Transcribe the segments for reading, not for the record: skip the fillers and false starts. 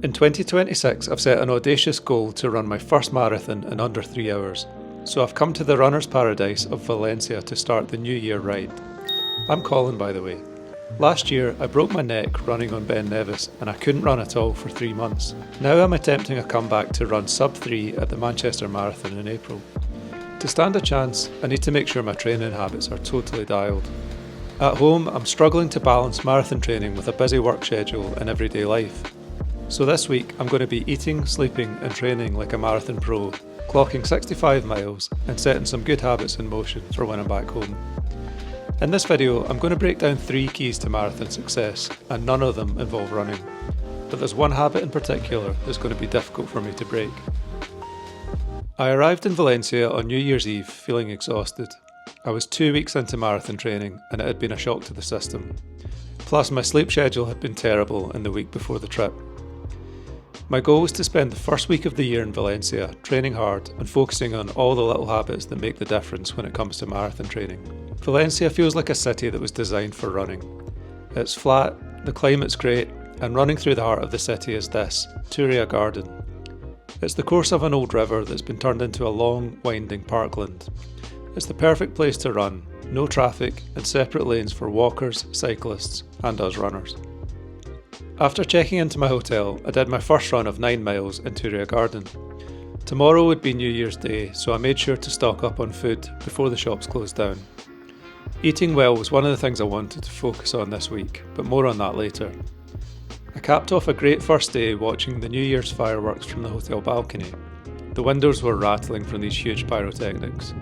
In 2026, I've set an audacious goal to run my first marathon in under 3 hours, so I've come to the runner's paradise of Valencia to start the new year right. I'm Colin, by the way. Last year, I broke my neck running on Ben Nevis and I couldn't run at all for 3 months. Now I'm attempting a comeback to run sub 3 at the Manchester Marathon in April. To stand a chance, I need to make sure my training habits are totally dialed. At home, I'm struggling to balance marathon training with a busy work schedule and everyday life. So this week, I'm going to be eating, sleeping and training like a marathon pro, clocking 65 miles and setting some good habits in motion for when I'm back home. In this video, I'm going to break down 3 keys to marathon success, and none of them involve running. But there's one habit in particular that's going to be difficult for me to break. I arrived in Valencia on New Year's Eve feeling exhausted. I was 2 weeks into marathon training and it had been a shock to the system. Plus my sleep schedule had been terrible in the week before the trip. My goal was to spend the first week of the year in Valencia training hard and focusing on all the little habits that make the difference when it comes to marathon training. Valencia feels like a city that was designed for running. It's flat, the climate's great, and running through the heart of the city is this, Turia Garden. It's the course of an old river that's been turned into a long, winding parkland. It's the perfect place to run, no traffic and separate lanes for walkers, cyclists and us runners. After checking into my hotel, I did my first run of 9 miles in Turia Garden. Tomorrow would be New Year's Day, so I made sure to stock up on food before the shops closed down. Eating well was one of the things I wanted to focus on this week, but more on that later. I capped off a great first day watching the New Year's fireworks from the hotel balcony. The windows were rattling from these huge pyrotechnics.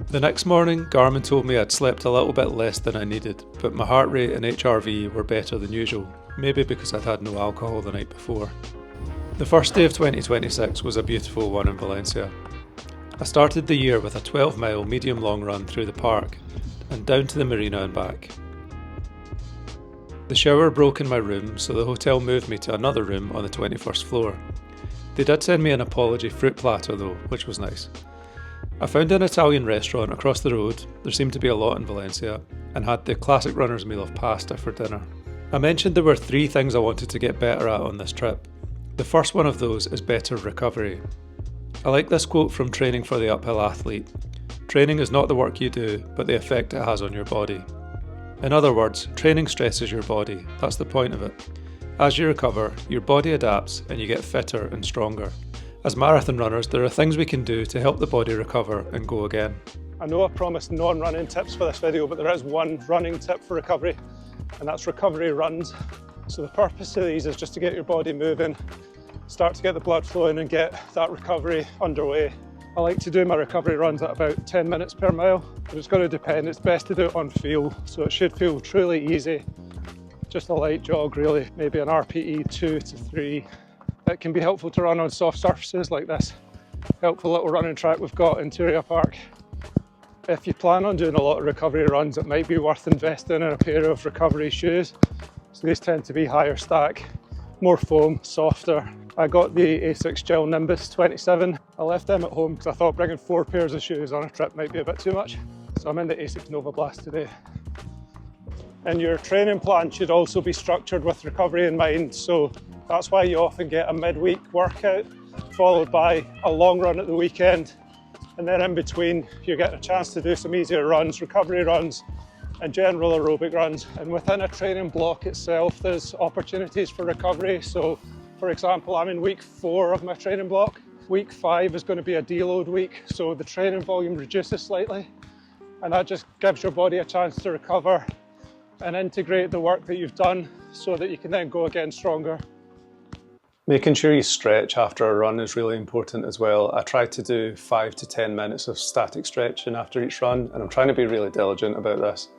The next morning, Garmin told me I'd slept a little bit less than I needed, but my heart rate and HRV were better than usual, maybe because I'd had no alcohol the night before. The first day of 2026 was a beautiful one in Valencia. I started the year with a 12-mile medium long run through the park and down to the marina and back. The shower broke in my room, so the hotel moved me to another room on the 21st floor. They did send me an apology fruit platter though, which was nice. I found an Italian restaurant across the road, there seemed to be a lot in Valencia, and had the classic runner's meal of pasta for dinner. I mentioned there were 3 things I wanted to get better at on this trip. The first one of those is better recovery. I like this quote from Training for the Uphill Athlete. Training is not the work you do, but the effect it has on your body. In other words, training stresses your body, that's the point of it. As you recover, your body adapts and you get fitter and stronger. As marathon runners, there are things we can do to help the body recover and go again. I know I promised non-running tips for this video, but there is one running tip for recovery, and that's recovery runs. So the purpose of these is just to get your body moving, start to get the blood flowing and get that recovery underway. I like to do my recovery runs at about 10 minutes per mile, but it's going to depend. It's best to do it on feel, so it should feel truly easy. Just a light jog really, maybe an RPE 2 to 3. It can be helpful to run on soft surfaces like this helpful little running track we've got in Turia Park. If you plan on doing a lot of recovery runs, it might be worth investing in a pair of recovery shoes. So these tend to be higher stack, more foam, softer. I got the Asics Gel Nimbus 27. I left them at home because I thought bringing 4 pairs of shoes on a trip might be a bit too much. So I'm in the Asics Nova Blast today. And your training plan should also be structured with recovery in mind. So that's why you often get a midweek workout followed by a long run at the weekend. And then in between, you're getting a chance to do some easier runs, recovery runs, and general aerobic runs. And within a training block itself, there's opportunities for recovery. So for example, I'm in week 4 of my training block. Week 5 is going to be a deload week. So the training volume reduces slightly. And that just gives your body a chance to recover and integrate the work that you've done so that you can then go again stronger. Making sure you stretch after a run is really important as well. I try to do 5 to 10 minutes of static stretching after each run, and I'm trying to be really diligent about this.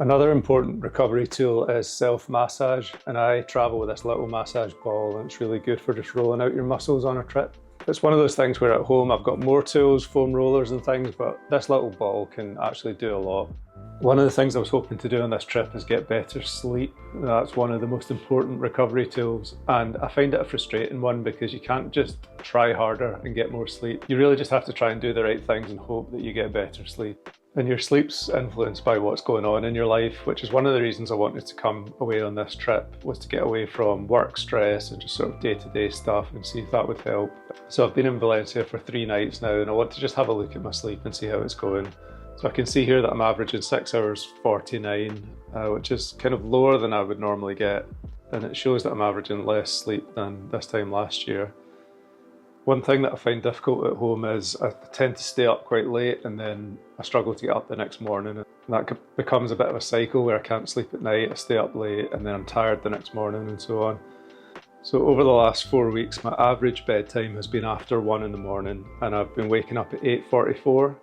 Another important recovery tool is self-massage, and I travel with this little massage ball, and it's really good for just rolling out your muscles on a trip. It's one of those things where at home I've got more tools, foam rollers and things, but this little ball can actually do a lot. One of the things I was hoping to do on this trip is get better sleep. That's one of the most important recovery tools, and I find it a frustrating one because you can't just try harder and get more sleep. You really just have to try and do the right things and hope that you get better sleep. And your sleep's influenced by what's going on in your life, which is one of the reasons I wanted to come away on this trip, was to get away from work stress and just sort of day-to-day stuff and see if that would help. So I've been in Valencia for 3 nights now, and I want to just have a look at my sleep and see how it's going. So I can see here that I'm averaging 6 hours 49, which is kind of lower than I would normally get. And it shows that I'm averaging less sleep than this time last year. One thing that I find difficult at home is I tend to stay up quite late and then I struggle to get up the next morning. And that becomes a bit of a cycle where I can't sleep at night, I stay up late and then I'm tired the next morning and so on. So over the last 4 weeks, my average bedtime has been after 1 in the morning and I've been waking up at 8:44,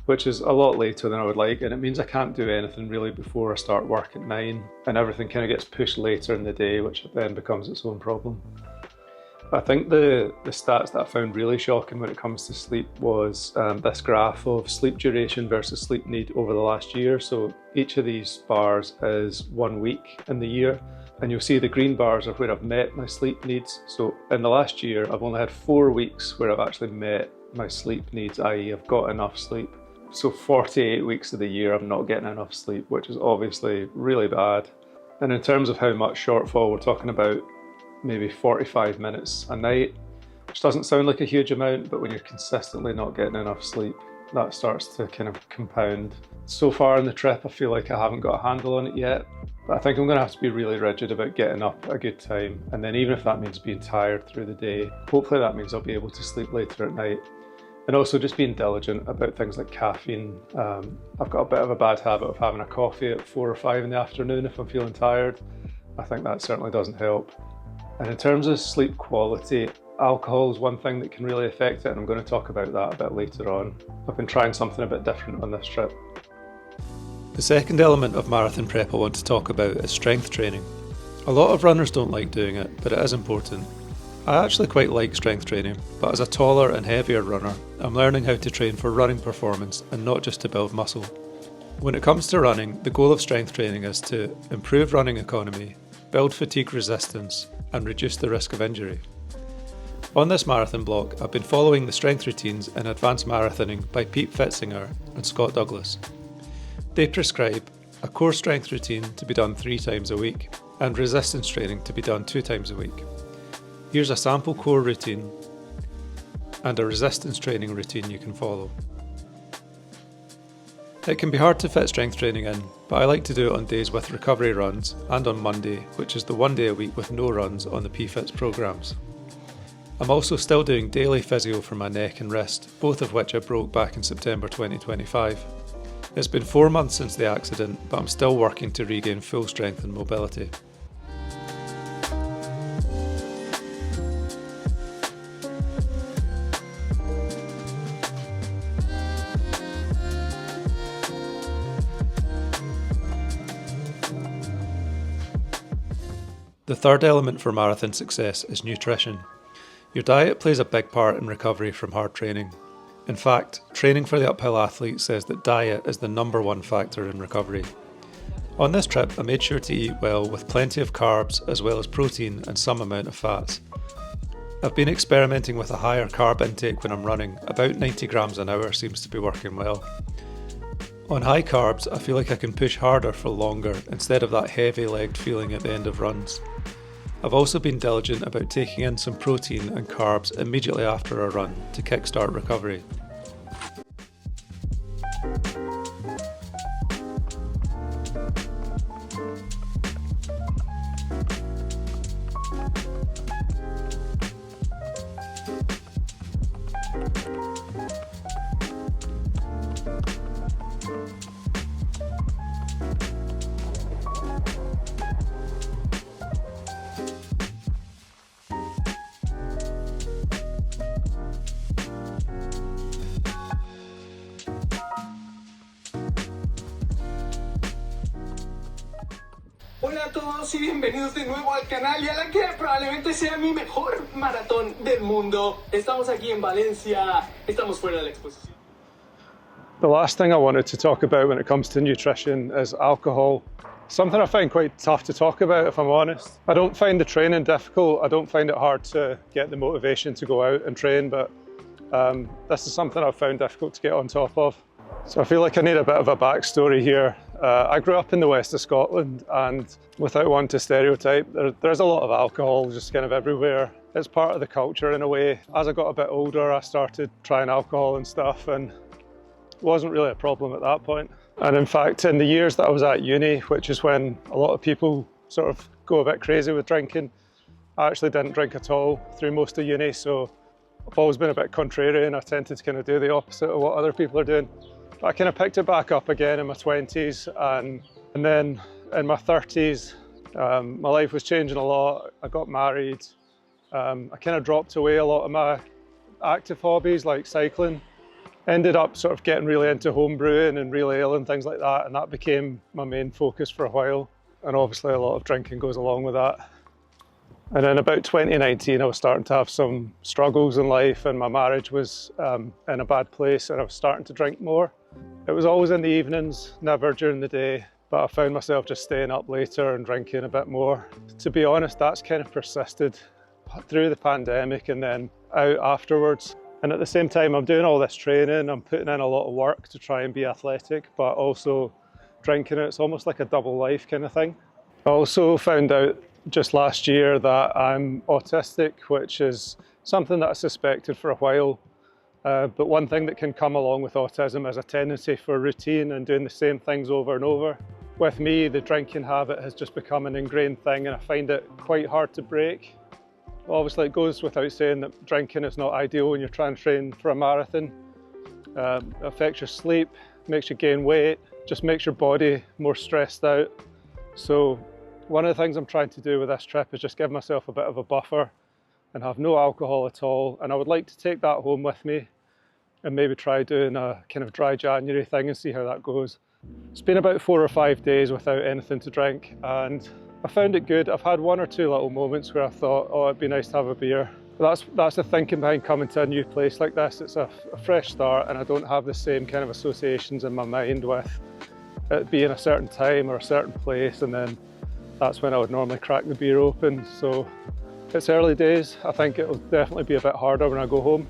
which is a lot later than I would like, and it means I can't do anything really before I start work at 9, and everything kind of gets pushed later in the day, which then becomes its own problem. I think the stats that I found really shocking when it comes to sleep was this graph of sleep duration versus sleep need over the last year. So each of these bars is 1 week in the year, and you'll see the green bars are where I've met my sleep needs. So in the last year, I've only had 4 weeks where I've actually met my sleep needs, i.e. I've got enough sleep. So 48 weeks of the year I'm not getting enough sleep, which is obviously really bad. And in terms of how much shortfall, we're talking about maybe 45 minutes a night, which doesn't sound like a huge amount, but when you're consistently not getting enough sleep, that starts to kind of compound. So far in the trip, I feel like I haven't got a handle on it yet, but I think I'm going to have to be really rigid about getting up at a good time. And then even if that means being tired through the day, hopefully that means I'll be able to sleep later at night. And also just being diligent about things like caffeine. I've got a bit of a bad habit of having a coffee at 4 or 5 in the afternoon if I'm feeling tired. I think that certainly doesn't help. And in terms of sleep quality, alcohol is one thing that can really affect it, and I'm going to talk about that a bit later on. I've been trying something a bit different on this trip. The second element of marathon prep I want to talk about is strength training. A lot of runners don't like doing it, but it is important. I actually quite like strength training, but as a taller and heavier runner, I'm learning how to train for running performance and not just to build muscle. When it comes to running, the goal of strength training is to improve running economy, build fatigue resistance, and reduce the risk of injury. On this marathon block, I've been following the strength routines in advanced marathoning by Pete Fitzinger and Scott Douglas. They prescribe a core strength routine to be done 3 times a week and resistance training to be done 2 times a week. Here's a sample core routine and a resistance training routine you can follow. It can be hard to fit strength training in, but I like to do it on days with recovery runs and on Monday, which is the 1 day a week with no runs on the PFITS programs. I'm also still doing daily physio for my neck and wrist, both of which I broke back in September 2025. It's been 4 months since the accident, but I'm still working to regain full strength and mobility. The third element for marathon success is nutrition. Your diet plays a big part in recovery from hard training. In fact, training for the uphill athlete says that diet is the #1 factor in recovery. On this trip, I made sure to eat well with plenty of carbs as well as protein and some amount of fats. I've been experimenting with a higher carb intake when I'm running. About 90 grams an hour seems to be working well. On high carbs, I feel like I can push harder for longer instead of that heavy-legged feeling at the end of runs. I've also been diligent about taking in some protein and carbs immediately after a run to kickstart recovery. Hola a todos y bienvenidos de nuevo al canal y a la que probablemente sea mi mejor maratón del mundo. Estamos aquí en Valencia, estamos fuera de la exposición. The last thing I wanted to talk about when it comes to nutrition is alcohol. Something I find quite tough to talk about, if I'm honest. I don't find the training difficult. I don't find it hard to get the motivation to go out and train, but this is something I've found difficult to get on top of. So I feel like I need a bit of a backstory here. I grew up in the west of Scotland, and without wanting to stereotype, there's a lot of alcohol just kind of everywhere. It's part of the culture in a way. As I got a bit older, I started trying alcohol and stuff, and it wasn't really a problem at that point. And in fact, in the years that I was at uni, which is when a lot of people sort of go a bit crazy with drinking, I actually didn't drink at all through most of uni, so I've always been a bit contrarian. I tended to kind of do the opposite of what other people are doing. But I kind of picked it back up again in my 20s, and then in my 30s, my life was changing a lot. I got married. I kind of dropped away a lot of my active hobbies like cycling. Ended up sort of getting really into home brewing and real ale and things like that, and that became my main focus for a while. And obviously a lot of drinking goes along with that. And in about 2019, I was starting to have some struggles in life, and my marriage was in a bad place, and I was starting to drink more. It was always in the evenings, never during the day, but I found myself just staying up later and drinking a bit more. To be honest, that's kind of persisted through the pandemic and then out afterwards. And at the same time, I'm doing all this training, I'm putting in a lot of work to try and be athletic, but also drinking it. It's almost like a double life kind of thing. I also found out just last year that I'm autistic, which is something that I suspected for a while. But one thing that can come along with autism is a tendency for routine and doing the same things over and over. With me, the drinking habit has just become an ingrained thing, and I find it quite hard to break. Obviously, it goes without saying that drinking is not ideal when you're trying to train for a marathon. It affects your sleep, makes you gain weight, just makes your body more stressed out. So one of the things I'm trying to do with this trip is just give myself a bit of a buffer and have no alcohol at all. And I would like to take that home with me and maybe try doing a kind of dry January thing and see how that goes. It's been about 4 or 5 days without anything to drink, and I found it good. I've had 1 or 2 little moments where I thought, oh, it'd be nice to have a beer. But that's the thinking behind coming to a new place like this. It's a fresh start, and I don't have the same kind of associations in my mind with it being a certain time or a certain place, and then that's when I would normally crack the beer open. So it's early days. I think it'll definitely be a bit harder when I go home.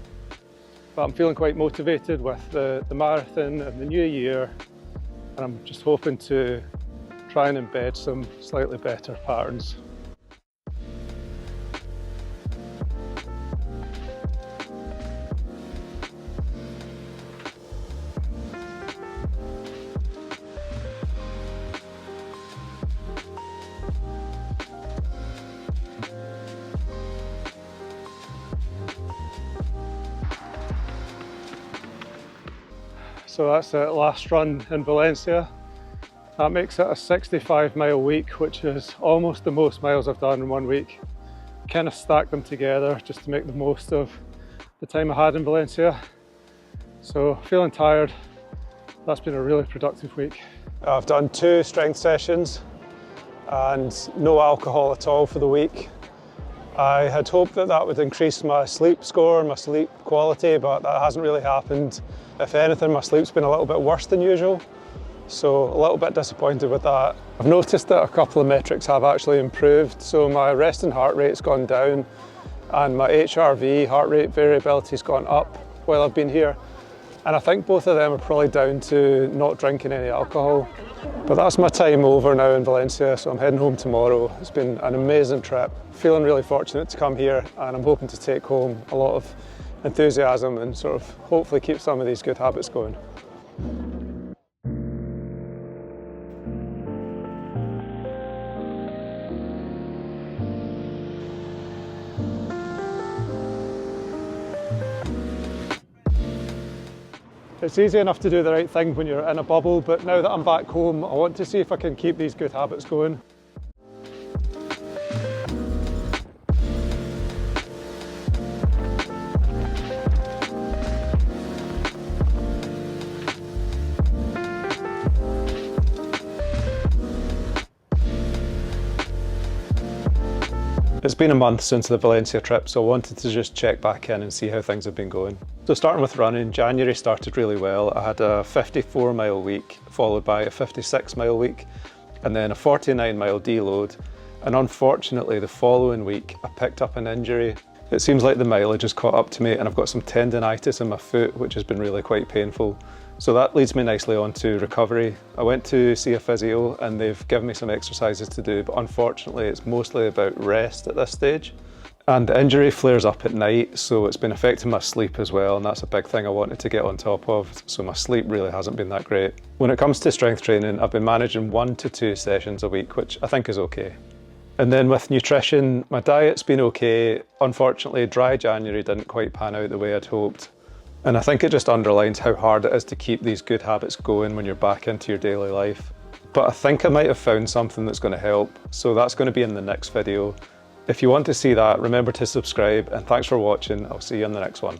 But I'm feeling quite motivated with the marathon and the new year, and I'm just hoping to try and embed some slightly better patterns. So that's the last run in Valencia. That makes it a 65-mile week, which is almost the most miles I've done in 1 week. Kind of stacked them together just to make the most of the time I had in Valencia. So feeling tired. That's been a really productive week. I've done 2 strength sessions and no alcohol at all for the week. I had hoped that that would increase my sleep score, my sleep quality, but that hasn't really happened. If anything, my sleep's been a little bit worse than usual, so a little bit disappointed with that. I've noticed that a couple of metrics have actually improved. So my resting heart rate's gone down and my HRV, heart rate variability's gone up while I've been here. And I think both of them are probably down to not drinking any alcohol. But that's my time over now in Valencia, so I'm heading home tomorrow. It's been an amazing trip. Feeling really fortunate to come here, and I'm hoping to take home a lot of enthusiasm and sort of hopefully keep some of these good habits going. It's easy enough to do the right thing when you're in a bubble, but now that I'm back home, I want to see if I can keep these good habits going. It's been a month since the Valencia trip, so I wanted to just check back in and see how things have been going. So starting with running, January started really well. I had a 54-mile week, followed by a 56-mile week, and then a 49-mile deload. And unfortunately, the following week, I picked up an injury. It seems like the mileage has caught up to me and I've got some tendinitis in my foot, which has been really quite painful. So that leads me nicely on to recovery. I went to see a physio and they've given me some exercises to do, but unfortunately it's mostly about rest at this stage. And the injury flares up at night, so it's been affecting my sleep as well, and that's a big thing I wanted to get on top of, so my sleep really hasn't been that great. When it comes to strength training, I've been managing 1 to 2 sessions a week, which I think is okay. And then with nutrition, my diet's been okay. Unfortunately, dry January didn't quite pan out the way I'd hoped. And I think it just underlines how hard it is to keep these good habits going when you're back into your daily life. But I think I might have found something that's going to help, so that's going to be in the next video. If you want to see that, remember to subscribe, and thanks for watching. I'll see you on the next one.